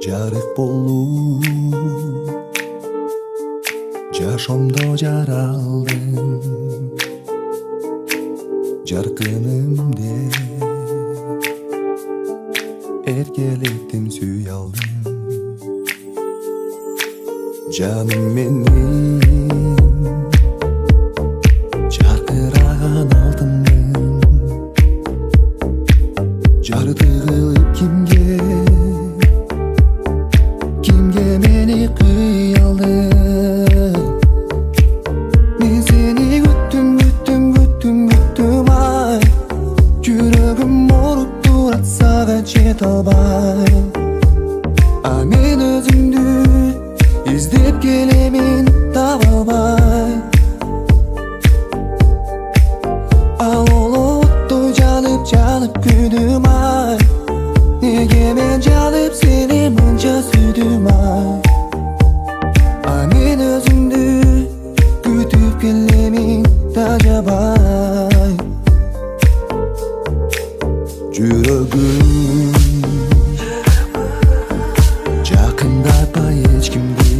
жарык болуп жашоомдо жаралдым жаркынымде эркелеттим сүйө алдым жаным менин жаркыраган алтыным жарды кылып кимге мени кый алдың мен сени күттүм ай жүрөгүм ооруп турат сага жете албай а мен өзүңдү издеп келемин таба албай ал оттой жанып күйдүм ай неге мен жанып сени мынча сүйдүм ай а мен өзүңдү күтүп келемин тажабай жүрөгүм жакындатпай эч кимди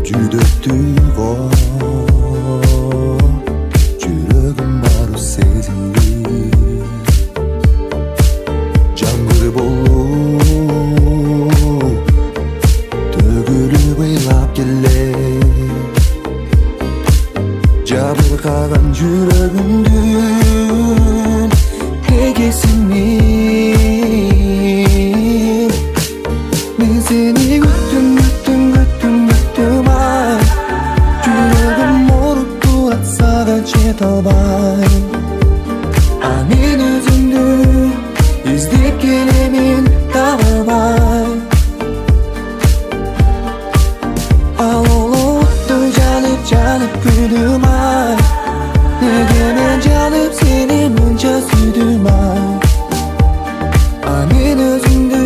жүдөттүгө жүрөгүм баары сезилди жаңбыр болуп төгүлүп ыйлап келе жабыркаган жүрөгүмдүн эгесин мен сени күттүм ай жүрөгүм ооруп турат сага жете албай а мен өзүңдү издеп келемин таба албай ал оттой жанып күйдүм ай неге мен жанып сени мынча сүйдүм ай а мен өзүңдү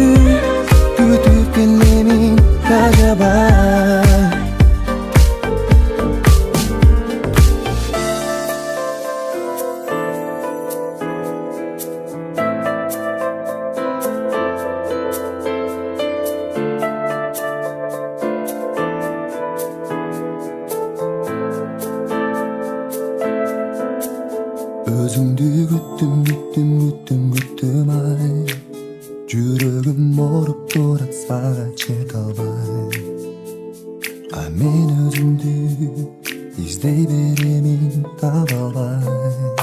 күтүп келемин тажабай өзүңдү күттүм ай жүрөгүм ооруп турат сага жете албай а мен өзүмдү издей беремин таба албай